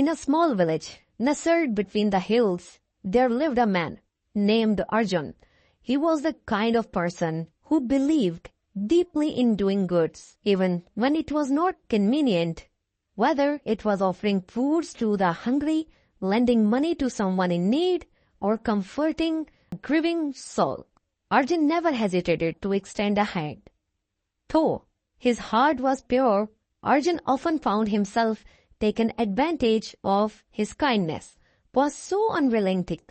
In a small village, nestled between the hills, there lived a man named Arjun. He was the kind of person who believed deeply in doing goods, even when it was not convenient, whether it was offering foods to the hungry, lending money to someone in need, or comforting a grieving soul. Arjun never hesitated to extend a hand. Though his heart was pure, Arjun often found himself taken advantage of. His kindness was so unrelenting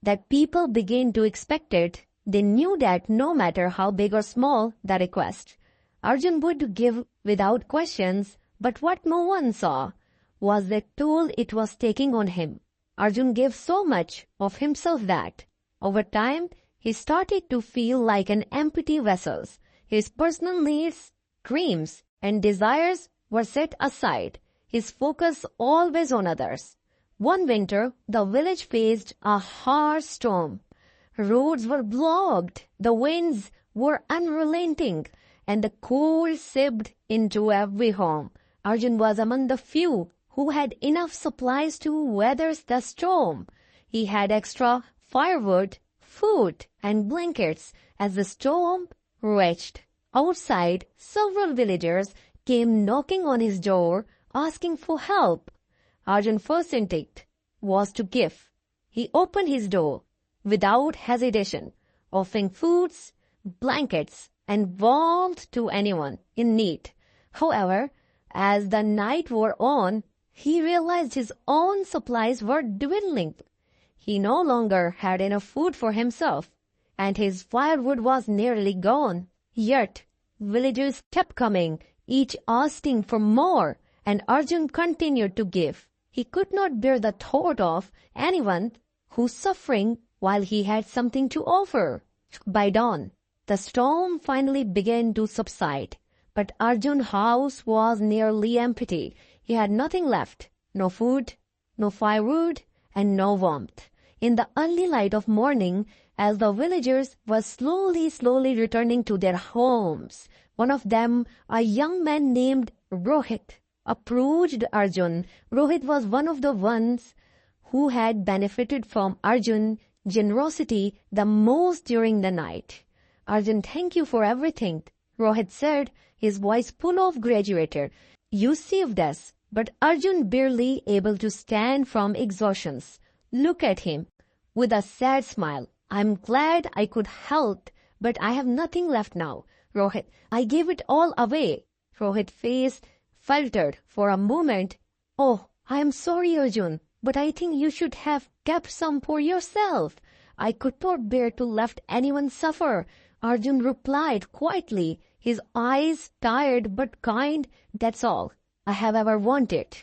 that people began to expect it. They knew that no matter how big or small the request, Arjun would give without questions, but what no one saw was the toll it was taking on him. Arjun gave so much of himself that, over time, he started to feel like an empty vessel. His personal needs, dreams, and desires were set aside, his focus always on others. One winter, the village faced a harsh storm. Roads were blocked, the winds were unrelenting, and the cold seeped into every home. Arjun was among the few who had enough supplies to weather the storm. He had extra firewood, food, and blankets as the storm raged. Outside, several villagers came knocking on his door, asking for help. Arjun's first instinct was to give. He opened his door without hesitation, offering foods, blankets, and warmth to anyone in need. However, as the night wore on, he realized his own supplies were dwindling. He no longer had enough food for himself, and his firewood was nearly gone. Yet, villagers kept coming, each asking for more, and Arjun continued to give. He could not bear the thought of anyone who was suffering while he had something to offer. By dawn, the storm finally began to subside, but Arjun's house was nearly empty. He had nothing left, no food, no firewood, and no warmth. In the early light of morning, as the villagers were slowly returning to their homes, one of them, a young man named Rohit, approached Arjun. Rohit was one of the ones who had benefited from Arjun's generosity the most during the night. "Arjun, thank you for everything," Rohit said, his voice full of gratitude. "You saved us." But Arjun, barely able to stand from exhaustion, looked at him with a sad smile. "I'm glad I could help, but I have nothing left now, Rohit. I gave it all away." Rohit's face faltered for a moment. "Oh, I am sorry, Arjun, but I think you should have kept some for yourself. I could not bear to let anyone suffer." Arjun replied quietly, his eyes tired but kind. "That's all I have ever wanted."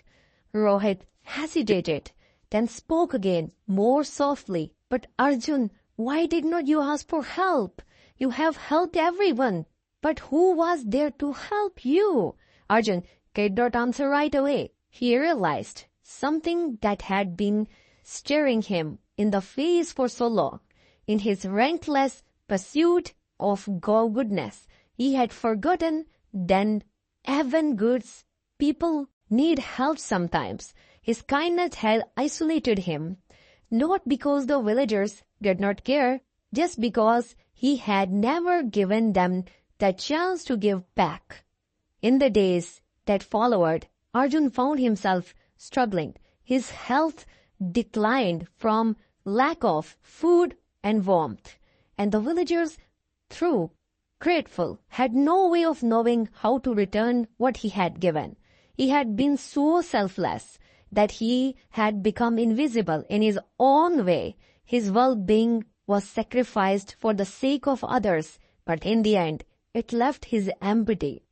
Rohit hesitated, then spoke again, more softly. "But Arjun, why did not you ask for help? You have helped everyone. But who was there to help you?" Arjun could not answer right away. He realized something that had been staring him in the face for so long. In his relentless pursuit of goodness, he had forgotten that even good people need help sometimes. His kindness had isolated him, not because the villagers did not care, just because he had never given them the chance to give back. In the days that followed, Arjun found himself struggling. His health declined from lack of food and warmth, and the villagers, though grateful, had no way of knowing how to return what he had given. He had been so selfless that he had become invisible in his own way. His well-being was sacrificed for the sake of others, but in the end, it left his empty.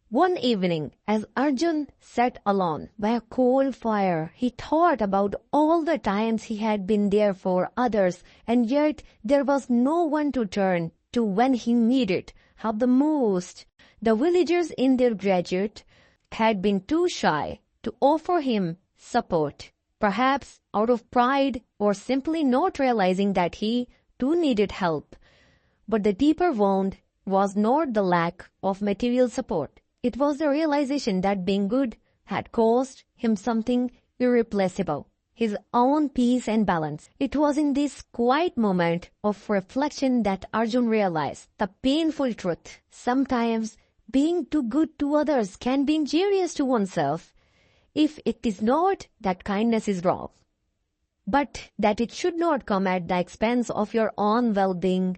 One evening, as Arjun sat alone by a coal fire, he thought about all the times he had been there for others, and yet there was no one to turn to when he needed help the most. The villagers in their gratitude had been too shy to offer him support, perhaps out of pride or simply not realizing that he too needed help. But the deeper wound was not the lack of material support. It was the realization that being good had cost him something irreplaceable, his own peace and balance. It was in this quiet moment of reflection that Arjun realized the painful truth. Sometimes being too good to others can be injurious to oneself. If it is not that kindness is wrong, but that it should not come at the expense of your own well-being.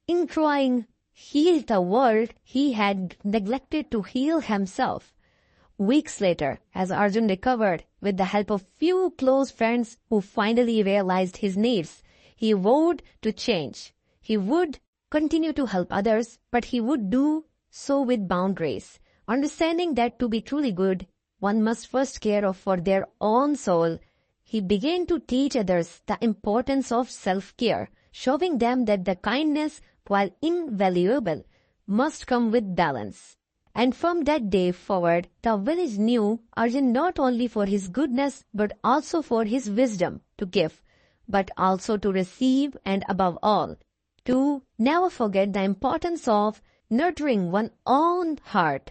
In trying heal the world, he had neglected to heal himself. Weeks later, as Arjun recovered, with the help of few close friends who finally realized his needs, he vowed to change. He would continue to help others, but he would do so with boundaries, understanding that to be truly good, one must first care for their own soul. He began to teach others the importance of self-care, showing them that the kindness, while invaluable, must come with balance. And from that day forward, the village knew Arjun not only for his goodness, but also for his wisdom to give, but also to receive, and above all, to never forget the importance of nurturing one's own heart.